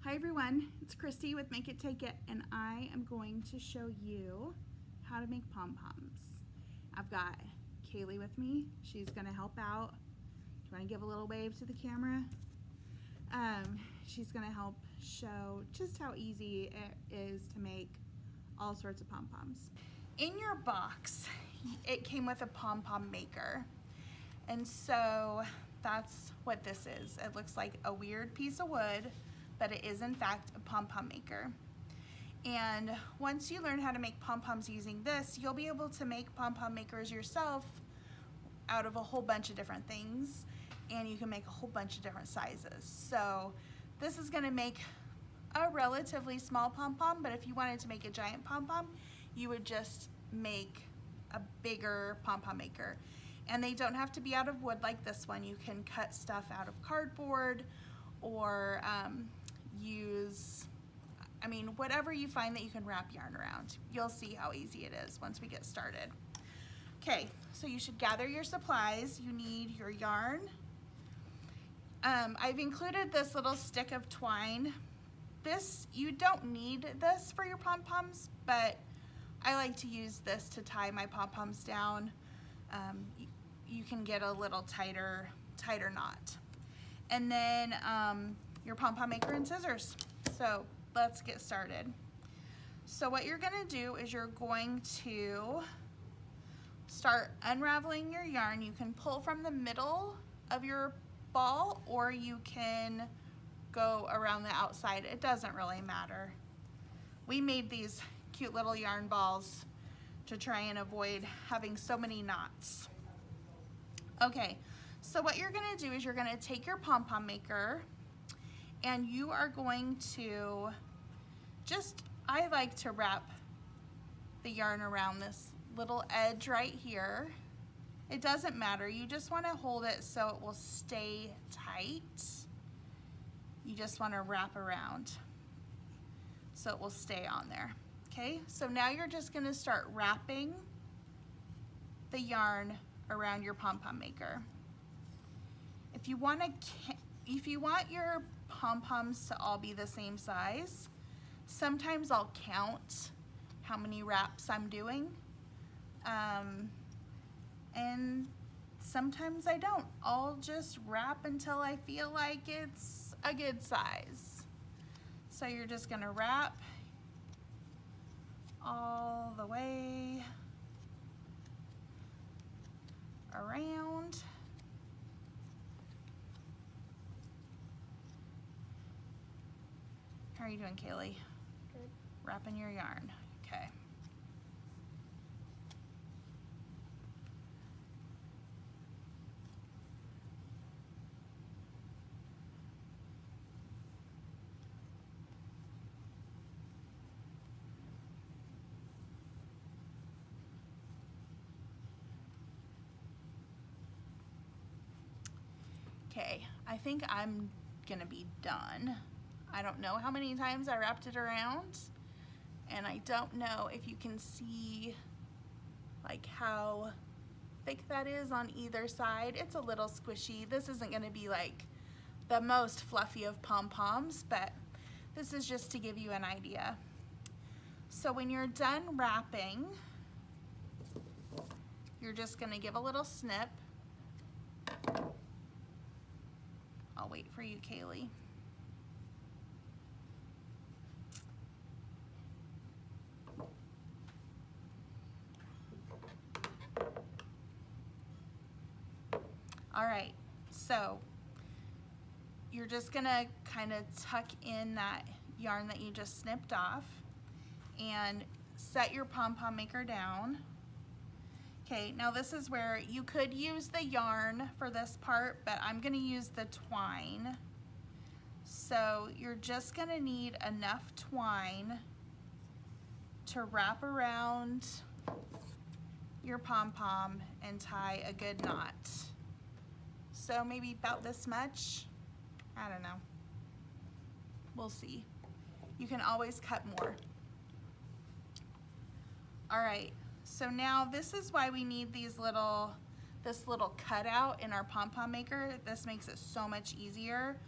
Hi everyone, it's Christy with Make It Take It, and I am going to show you how to make pom-poms. I've got Kaylee with me. She's gonna help out. Do you wanna give a little wave to the camera? She's gonna help show just how easy it is to make all sorts of pom-poms. In your box, it came with a Pom Pom Maker. And so that's what this is. It looks like a weird piece of wood, but it is in fact a Pom Pom Maker. And once you learn how to make pom-poms using this, you'll be able to make pom-pom makers yourself out of a whole bunch of different things, and you can make a whole bunch of different sizes. So this is gonna make a relatively small pom-pom, but if you wanted to make a giant pom-pom, you would just make a bigger pom-pom maker. And they don't have to be out of wood like this one. You can cut stuff out of cardboard or use, whatever you find that you can wrap yarn around. You'll see how easy it is once we get started. Okay, so you should gather your supplies. You need your yarn. I've included this little stick of twine. You don't need this for your pom-poms, but I like to use this to tie my pom-poms down. You can get a little tighter knot. And then your pom-pom maker and scissors. So let's get started. So what you're gonna do is you're going to start unraveling your yarn. You can pull from the middle of your ball, or you can go around the outside. It doesn't really matter. We made these cute little yarn balls to try and avoid having so many knots. Okay, so what you're gonna do is you're gonna take your pom-pom maker and you are going to I like to wrap the yarn around this little edge right here. It doesn't matter, you just wanna hold it so it will stay tight. You just wanna wrap around so it will stay on there. Okay, so now you're just gonna start wrapping the yarn around your pom-pom maker. If you want your pom-poms to all be the same size, sometimes I'll count how many wraps I'm doing, and sometimes I don't. I'll just wrap until I feel like it's a good size. So you're just gonna wrap all the way around. How are you doing, Kaylee? Good. Wrapping your yarn. Okay. Okay, I think I'm gonna be done. I don't know how many times I wrapped it around, and I don't know if you can see like how thick that is on either side. It's a little squishy. This isn't gonna be like the most fluffy of pom-poms, but this is just to give you an idea. So when you're done wrapping, you're just gonna give a little snip. I'll wait for you, Kaylee. All right, so you're just gonna kind of tuck in that yarn that you just snipped off and set your pom-pom maker down. Okay, now this is where you could use the yarn for this part, but I'm gonna use the twine. So you're just gonna need enough twine to wrap around your pom-pom and tie a good knot. So maybe about this much, I don't know. We'll see. You can always cut more. All right, so now this is why we need this little cutout in our pom-pom maker. This makes it so much easier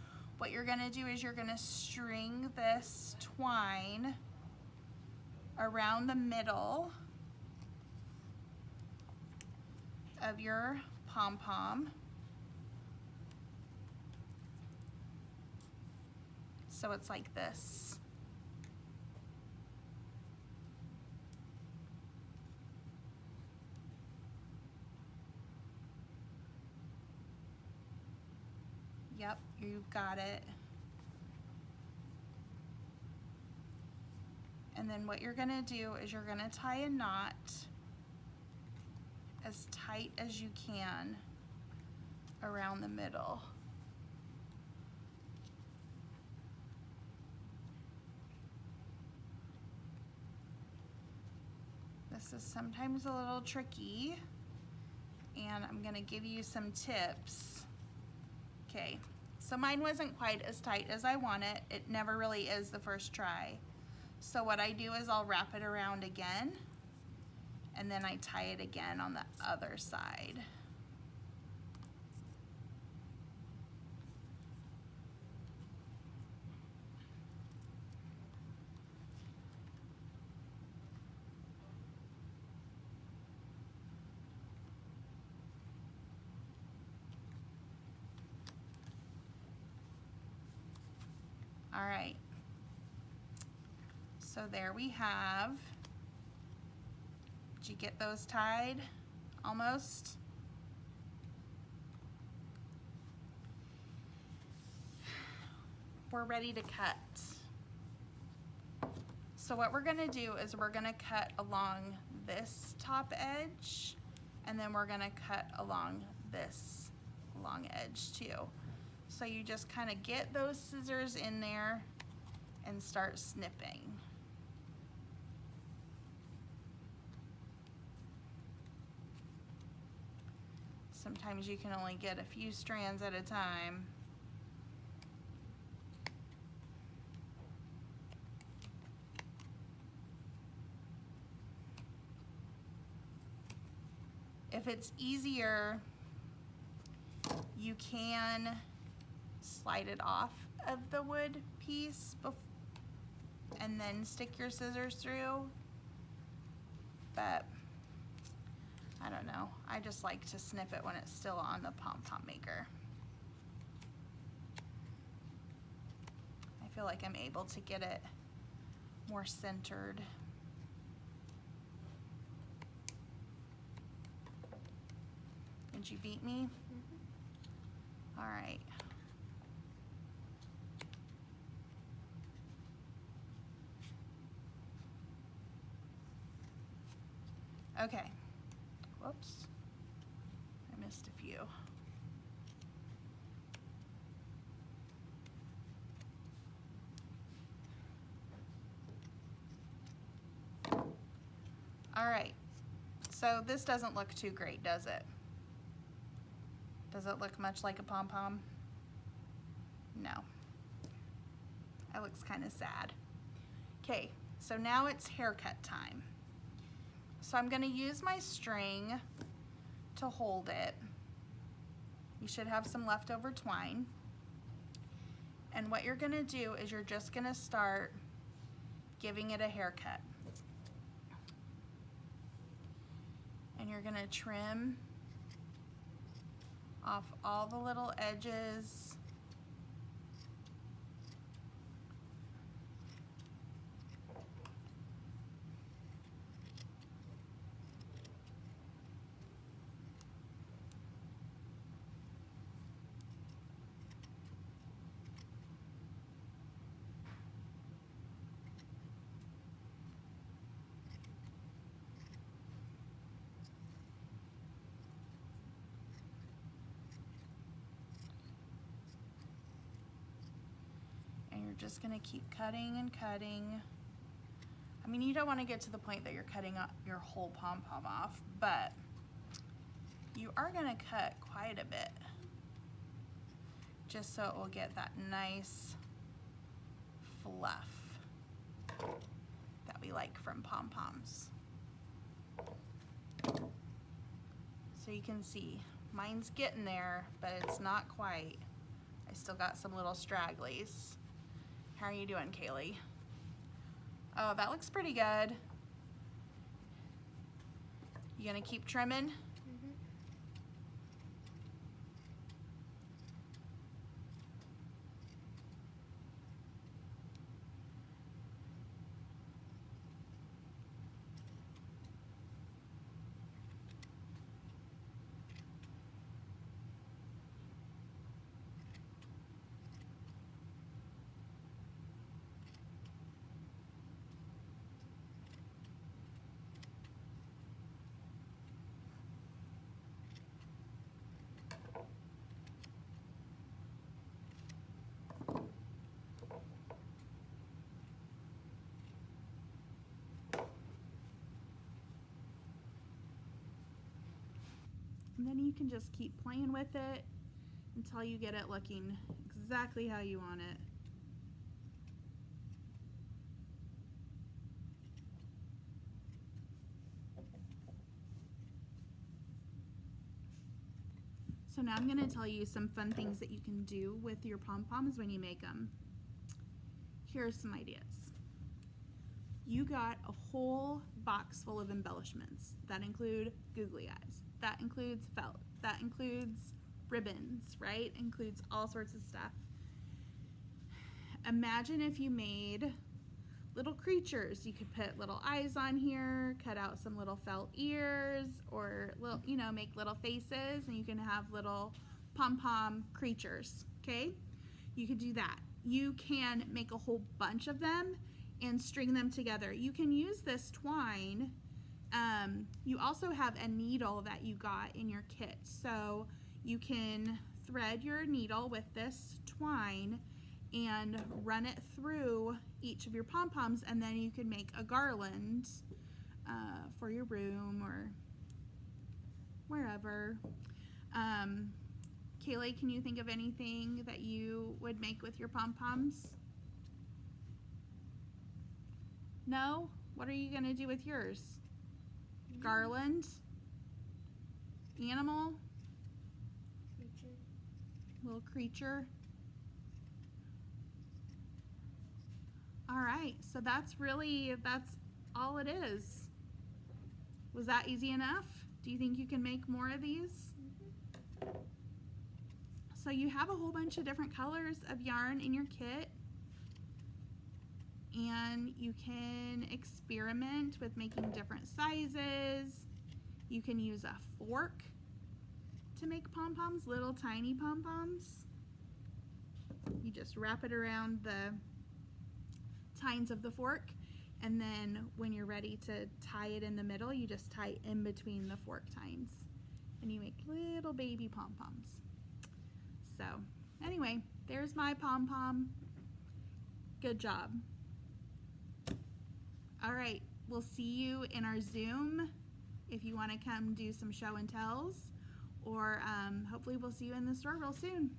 What you're gonna do is you're gonna string this twine around the middle of your pom-pom. So it's like this. Yep, you've got it. And then what you're gonna do is you're gonna tie a knot as tight as you can around the middle. This is sometimes a little tricky, and I'm gonna give you some tips. Okay, so mine wasn't quite as tight as I want it. It never really is the first try. So what I do is I'll wrap it around again, and then I tie it again on the other side. All right, so there we have. Did you get those tied? Almost? We're ready to cut. So what we're gonna do is we're gonna cut along this top edge, and then we're gonna cut along this long edge too. So you just kind of get those scissors in there and start snipping. Sometimes you can only get a few strands at a time. If it's easier, you can slide it off of the wood piece and then stick your scissors through, but I don't know. I just like to snip it when it's still on the Pom Pom Maker. I feel like I'm able to get it more centered. Did you beat me? All right. Okay. Whoops. I missed a few. All right. So this doesn't look too great, does it? Does it look much like a pom-pom? No. That looks kind of sad. Okay, so now it's haircut time. So I'm going to use my string to hold it. You should have some leftover twine. And what you're going to do is you're just going to start giving it a haircut. And you're going to trim off all the little edges. You're just going to keep cutting and cutting. I mean, you don't want to get to the point that you're cutting your whole pom-pom off, but you are going to cut quite a bit just so it will get that nice fluff that we like from pom-poms. So you can see mine's getting there, but it's not quite I still got some little stragglies. How are you doing, Kaylee? Oh, that looks pretty good. You gonna keep trimming? Mm-hmm. And then you can just keep playing with it until you get it looking exactly how you want it. So now I'm going to tell you some fun things that you can do with your pom-poms when you make them. Here are some ideas. You got a whole box full of embellishments that include googly eyes, that includes felt, that includes ribbons, right? Includes all sorts of stuff. Imagine if you made little creatures. You could put little eyes on here, cut out some little felt ears, or little, make little faces, and you can have little pom-pom creatures, okay? You could do that. You can make a whole bunch of them and string them together. You can use this twine. You also have a needle that you got in your kit, so you can thread your needle with this twine and run it through each of your pom-poms, and then you can make a garland for your room or wherever. Kaylee, can you think of anything that you would make with your pom-poms? No? What are you going to do with yours? Garland? Animal? Creature. Little creature? All right, so that's all it is. Was that easy enough? Do you think you can make more of these? Mm-hmm. So you have a whole bunch of different colors of yarn in your kit, and you can experiment with making different sizes. You can use a fork to make pom-poms, little tiny pom-poms. You just wrap it around the tines of the fork, and then when you're ready to tie it in the middle, you just tie in between the fork tines, and you make little baby pom-poms. So anyway, there's my pom-pom. Good job. All right, we'll see you in our Zoom if you want to come do some show and tells, or hopefully we'll see you in the store real soon.